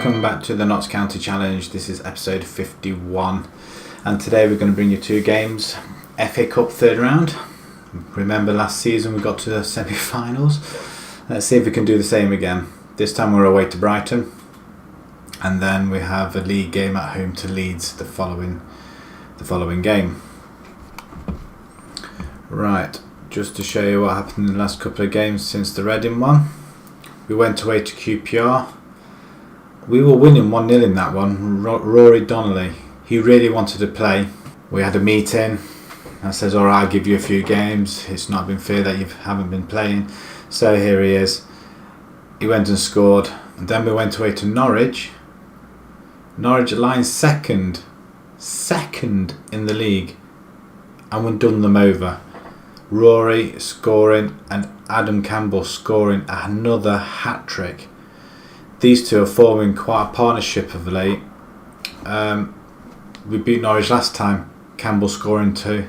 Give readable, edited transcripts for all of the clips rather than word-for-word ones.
welcome back to the Notts County Challenge. This is episode 51 and today we're going to bring you two games. FA Cup third round. Remember last season we got to the semi-finals. Let's see if we can do the same again. This time we're away to Brighton and then we have a league game at home to Leeds the following game. Right, just to show you what happened in the last couple of games since the Reading one. We went away to QPR. We were winning 1-0 in that one. Rory Donnelly, he really wanted to play. We had a meeting. I says, alright, I'll give you a few games. It's not been fair that you haven't been playing. So here he is. He went and scored. And then we went away to Norwich. Norwich lying second in the league. And we done them over. Rory scoring and Adam Campbell scoring another hat-trick. These two are forming quite a partnership of late. We beat Norwich last time, Campbell scoring 2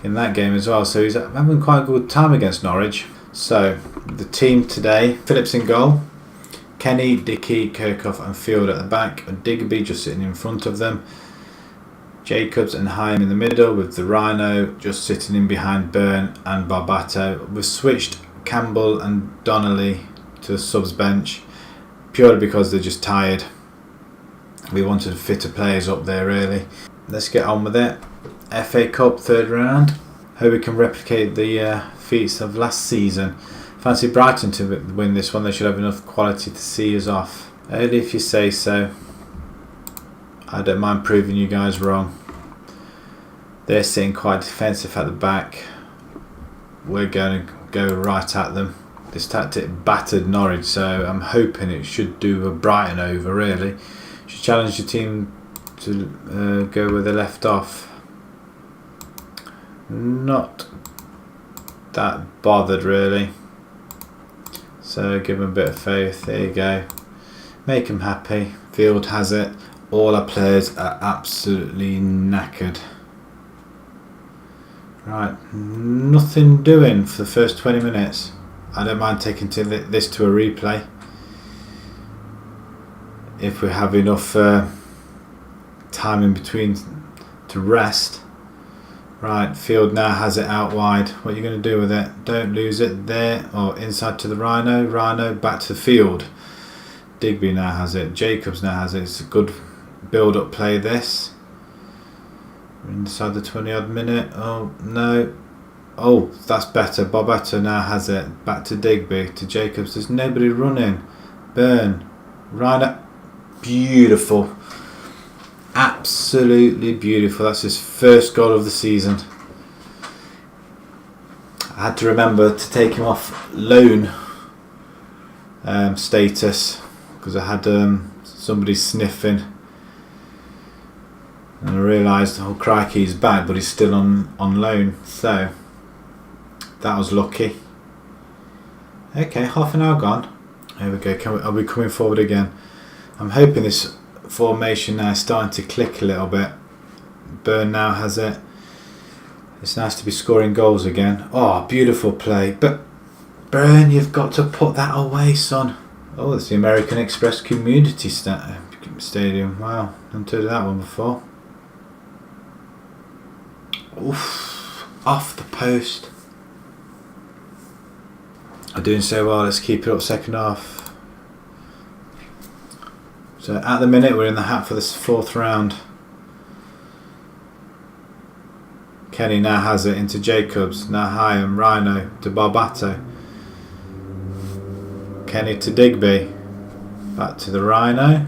in that game as well, so he's having quite a good time against Norwich. So the team today: Phillips in goal, Kenny, Dickey, Kirkhoff and Field at the back, and Digby just sitting in front of them, Jacobs and Hyam in the middle with the Rhino just sitting in behind Byrne and Barbato. We've switched Campbell and Donnelly to the subs bench purely because they're just tired. We wanted fitter players up there really. Let's get on with it. FA Cup third round. Hope we can replicate the feats of last season. Fancy Brighton to win this one. They should have enough quality to see us off. Only if you say so. I don't mind proving you guys wrong. They're sitting quite defensive at the back. We're going to go right at them. This tactic battered Norwich, so I'm hoping it should do a Brighton over really. Should challenge the team to go where they left off. Not that bothered really. So give them a bit of faith. There you go. Make them happy. Field has it. All our players are absolutely knackered. Right, nothing doing for the first 20 minutes. I don't mind taking this to a replay if we have enough time in between to rest. Right, Field now has it out wide. What are you going to do with it? Don't lose it there, or inside to the Rhino. Rhino back to Field. Digby now has it. Jacobs now has it. It's a good build-up play this. We're inside the 20 odd minute. Oh no. Oh, that's better. Barbato now has it. Back to Digby, to Jacobs. There's nobody running. Byrne. Rhino. Beautiful. Absolutely beautiful. That's his first goal of the season. I had to remember to take him off loan status because I had somebody sniffing. And I realised, oh crikey, he's back, but he's still on loan. So that was lucky. Okay, half an hour gone. Here we go. Are we coming forward again? I'm hoping this formation now is starting to click a little bit. Byrne now has it. It's nice to be scoring goals again. Oh, beautiful play. But Byrne, you've got to put that away, son. Oh, it's the American Express Community Stadium. Wow, haven't heard of that one before. Oof, off the post. Are doing so well. Let's keep it up second half. So at the minute we're in the hat for this fourth round. Kenny now has it into Jacobs. Now Hyam, Rhino to Barbato. Kenny to Digby. Back to the Rhino.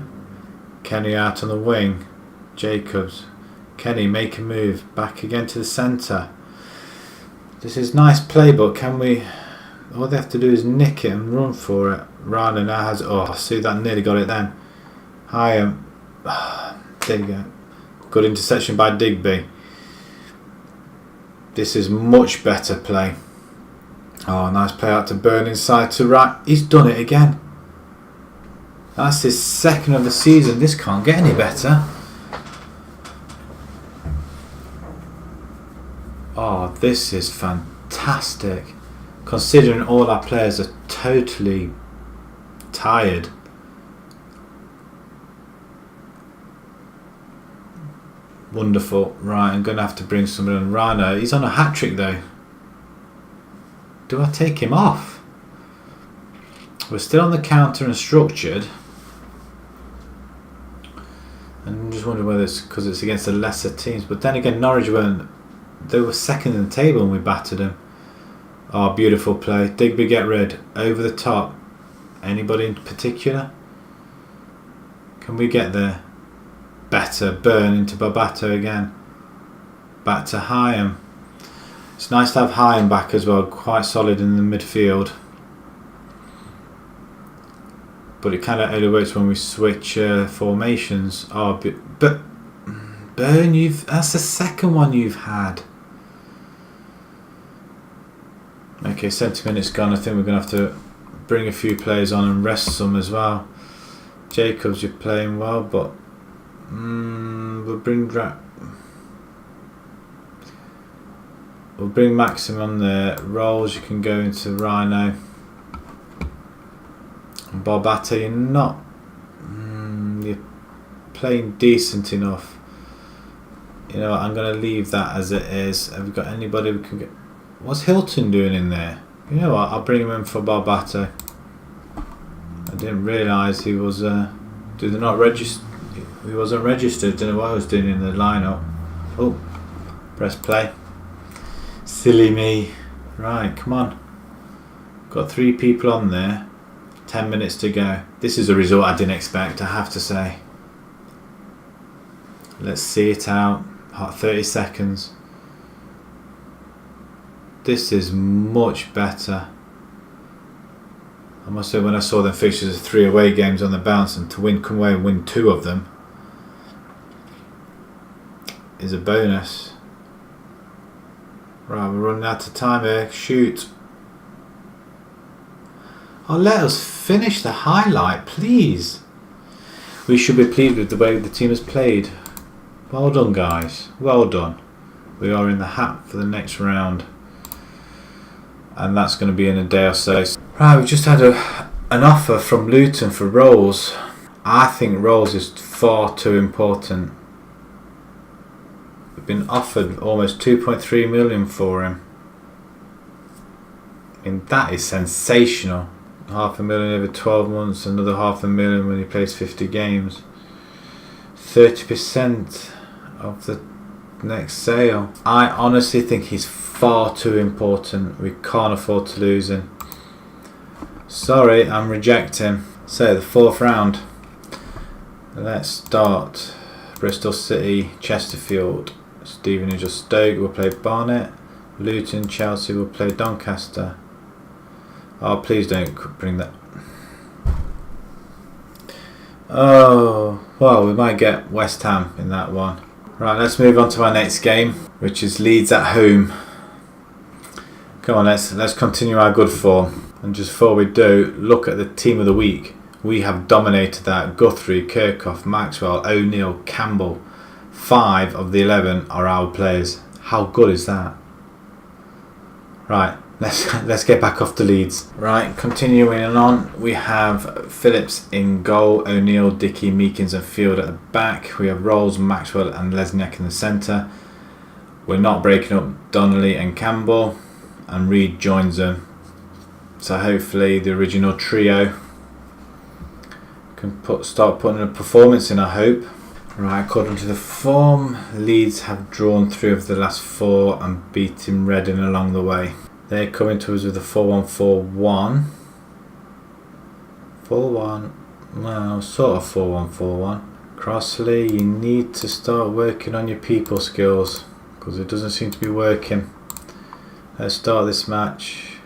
Kenny out on the wing. Jacobs. Kenny make a move. Back again to the centre. This is nice play, but can we... all they have to do is nick it and run for it. Rhino now has... oh, see, that nearly got it then. Hyam. There you go. Good interception by Digby. This is much better play. Oh, nice play out to Byrne inside to right. He's done it again. That's his second of the season. This can't get any better. Oh, this is fantastic. Considering all our players are totally tired. Wonderful. Right, I'm going to have to bring someone on. Rhino. He's on a hat-trick though. Do I take him off? We're still on the counter and structured. And I'm just wondering whether it's because it's against the lesser teams. But then again, Norwich weren't. They were second in the table when we battered them. Oh, beautiful play. Digby, get rid. Over the top. Anybody in particular? Can we get there? Better. Burn into Barbato again. Back to Hyam. It's nice to have Hyam back as well. Quite solid in the midfield. But it kind of only works when we switch formations. Oh, but Burn, that's the second one you've had. Okay, 70 minutes gone. I think we're going to have to bring a few players on and rest some as well. Jacobs, you're playing well, but we'll bring Maxim on there. Rolls, you can go into Rhino. And Barbato, you're not. You're playing decent enough. You know what, I'm going to leave that as it is. Have we got anybody we can get? What's Hilton doing in there? You know what, I'll bring him in for Barbato. I didn't realise he was. Did they not register? He wasn't registered. Don't know what I was doing in the lineup. Oh, press play. Silly me. Right, come on. Got 3 people on there. 10 minutes to go. This is a result I didn't expect, I have to say. Let's see it out. 30 seconds. This is much better. I must say, when I saw them fixtures of 3 away games on the bounce, and to come away and win 2 of them is a bonus. Right, we're running out of time here. Shoot. Oh, let us finish the highlight, please. We should be pleased with the way the team has played. Well done, guys. Well done. We are in the hat for the next round. And that's going to be in a day or so. Right, we've just had an offer from Luton for Rolls. I think Rolls is far too important. We've been offered almost 2.3 million for him. I mean, that is sensational. $500,000 over 12 months, another $500,000 when he plays 50 games. 30% of the next sale. I honestly think he's far too important. We can't afford to lose him. Sorry, I'm rejecting. So the 4th round. Let's start. Bristol City, Chesterfield. Stevenage or Stoke will play Barnet. Luton, Chelsea will play Doncaster. Oh, please don't bring that. Oh, well, we might get West Ham in that one. Right, let's move on to our next game, which is Leeds at home. Come on, let's continue our good form. And just before we do, look at the team of the week. We have dominated that. Guthrie, Kirkhoff, Maxwell, O'Neill, Campbell. 5 of the 11 are our players. How good is that? Right. Let's get back off to Leeds. Right, continuing on, we have Phillips in goal, O'Neill, Dickey, Meekins and Field at the back. We have Rolls, Maxwell and Lesniak in the centre. We're not breaking up Donnelly and Campbell, and Reed joins them. So hopefully the original trio can start putting a performance in, I hope. Right, according to the form, Leeds have drawn 3 of the last 4 and beaten Reading along the way. They're coming to us with a 4-1-4-1. 4-1. Well, sort of 4-1-4-1. Crossley, you need to start working on your people skills, because it doesn't seem to be working. Let's start this match.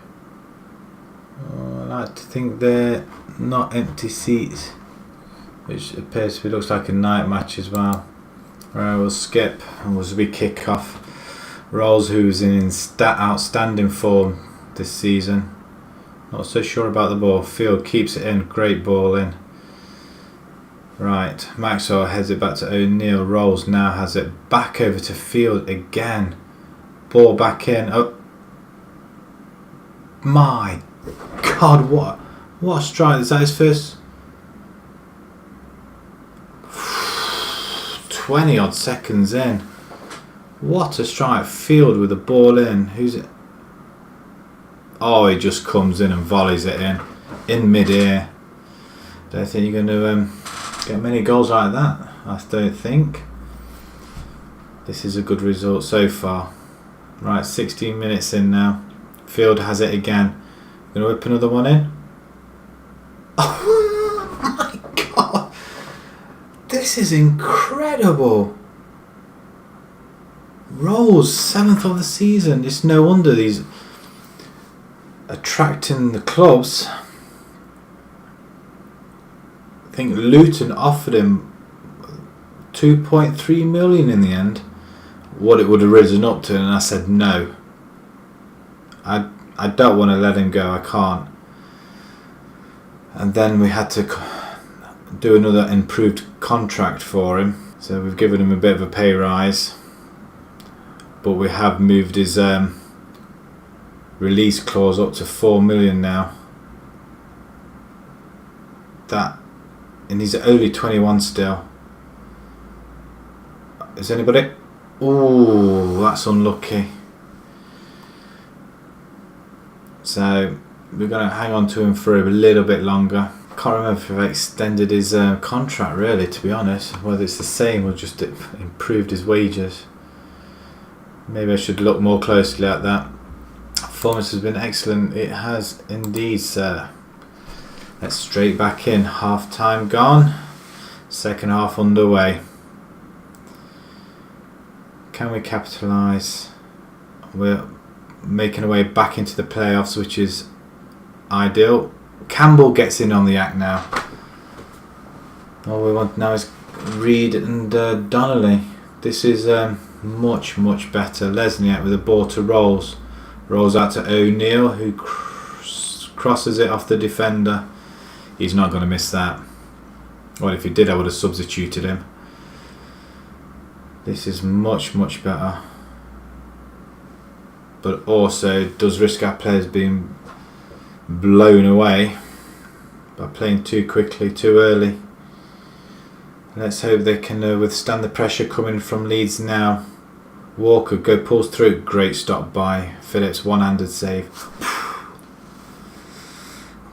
I like to think they're not empty seats, which appears to be, looks like a night match as well. Right, we'll skip and we'll be kick off. Rolls, who's in outstanding form this season. Not so sure about the ball. Field keeps it in. Great ball in. Right, Maxwell heads it back to O'Neill. Rolls now has it back over to Field again. Ball back in. Oh, my God! What a strike! Is that his first? 20 odd seconds in. What a strike. Field with the ball in. Who's it? Oh, he just comes in and volleys it in mid-air. Don't think you're going to get many goals like that. I don't think. This is a good result so far. Right, 16 minutes in now. Field has it again. Going to whip another one in. Oh my god! This is incredible. Rolls 7th of the season. It's no wonder these attracting the clubs. I think Luton offered him 2.3 million in the end, what it would have risen up to, and I said no. I don't want to let him go. I can't. And then we had to do another improved contract for him, so we've given him a bit of a pay rise, but we have moved his release clause up to 4 million now. That, and he's only 21 still. Is anybody? Oh, that's unlucky. So we're going to hang on to him for a little bit longer. Can't remember if I've extended his contract really, to be honest. Whether it's the same or just improved his wages. Maybe I should look more closely at that. Performance has been excellent. It has indeed, sir. Let's straight back in. Half time gone. Second half underway. Can we capitalise? We're making our way back into the playoffs, which is ideal. Campbell gets in on the act now. All we want now is Reed and Donnelly. This is much better. Lesniak with a ball to Rolls. Rolls out to O'Neill, who crosses it off the defender. He's not going to miss that. Well, if he did, I would have substituted him. This is much better. But also does risk our players being blown away by playing too quickly, too early. Let's hope they can withstand the pressure coming from Leeds now. Walker pulls through. Great stop by Phillips. One-handed save.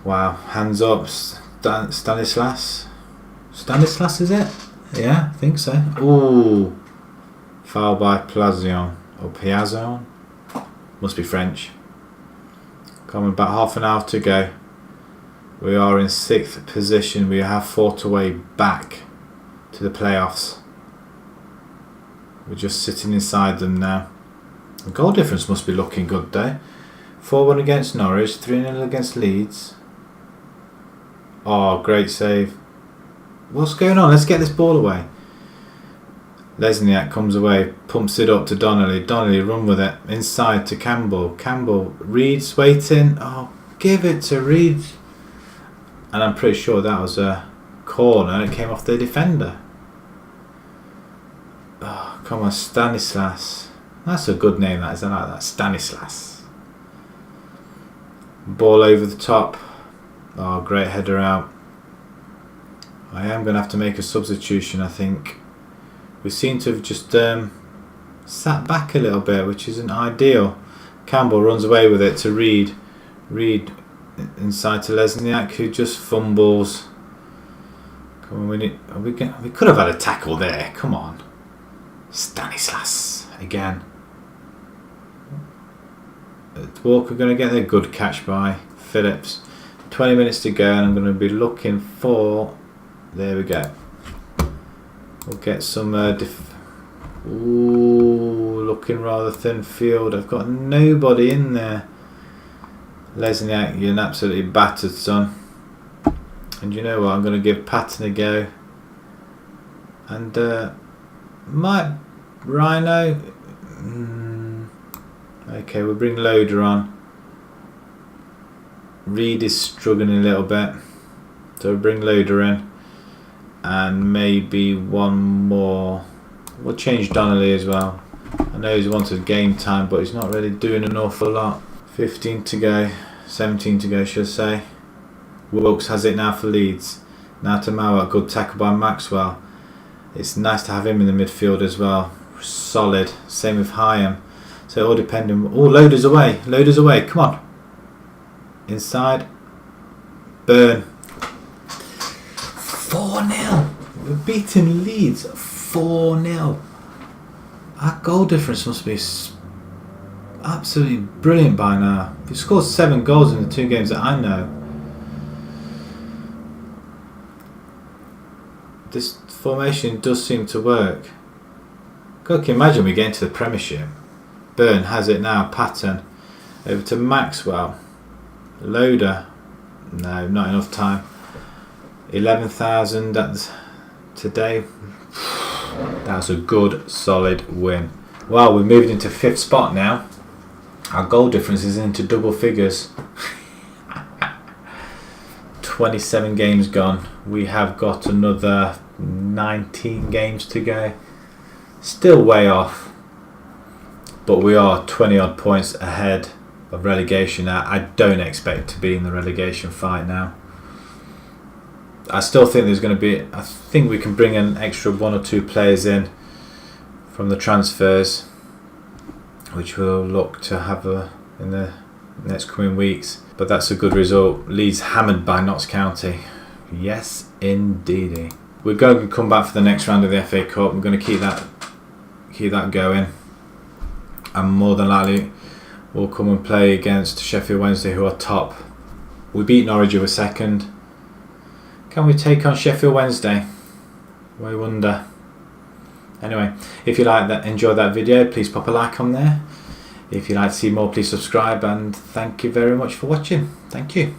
Wow. Hands up. Stanislas. Stanislas, is it? Yeah, I think so. Ooh. Foul by Plazion. Or Piazon. Must be French. Coming about half an hour to go. We are in 6th position. We have fought our way back to the playoffs. We're just sitting inside them now. The goal difference must be looking good though. 4-1 against Norwich, 3-0 against Leeds. Oh, great save. What's going on? Let's get this ball away. Lesniak comes away, pumps it up to Donnelly. Donnelly run with it. Inside to Campbell. Campbell, Reed's waiting. Oh, give it to Reed. And I'm pretty sure that was a corner. It came off the defender. Oh, come on, Stanislas. That's a good name, that is. I like that. Stanislas. Ball over the top. Oh, great header out. I am going to have to make a substitution, I think. We seem to have just sat back a little bit, which isn't ideal. Campbell runs away with it to Reed. Reed inside to Lesniak, who just fumbles. Come on, we could have had a tackle there. Come on. Stanislas again. Walker going to get a good catch by Phillips. 20 minutes to go, and I'm going to be looking for. There we go. We'll get some. Ooh, looking rather thin field. I've got nobody in there. Lesniak, you're an absolutely battered son. And you know what? I'm going to give Patton a go. And Mike Rhino. Okay, we'll bring Loader on. Reed is struggling a little bit, so we'll bring Loader in. And maybe one more. We'll change Donnelly as well. I know he's wanted game time, but he's not really doing an awful lot. 15 to go, 17 to go, should I say. Wilkes has it now for Leeds. Now to Mauer, good tackle by Maxwell. It's nice to have him in the midfield as well. solid. Same with Hyam. So all depending. Oh, loaders away. Loaders away. Come on. Inside. Burn. 4-0. We're beating Leeds 4-0. Our goal difference must be absolutely brilliant by now. We've scored 7 goals in the 2 games that I know. This formation does seem to work. God, can you imagine we get into the Premiership? Burn has it now. Patton. Over to Maxwell. Loader. No, not enough time. 11,000 today. That's a good, solid win. Well, we've moved into 5th spot now. Our goal difference is into double figures. 27 games gone. We have got another 19 games to go. Still way off. But we are 20 odd points ahead of relegation now. I don't expect to be in the relegation fight now. I still think there's going to be. I think we can bring an extra 1 or 2 players in from the transfers, which we'll look to have in the next coming weeks. But that's a good result. Leeds hammered by Notts County. Yes, indeedy. We're going to come back for the next round of the FA Cup. We're going to keep that going, and more than likely we'll come and play against Sheffield Wednesday, who are top. We beat Norwich, who were second. Can we take on Sheffield Wednesday? I wonder. Anyway, if you like that, enjoy that video, please pop a like on there. If you'd like to see more, please subscribe, and thank you very much for watching. Thank you.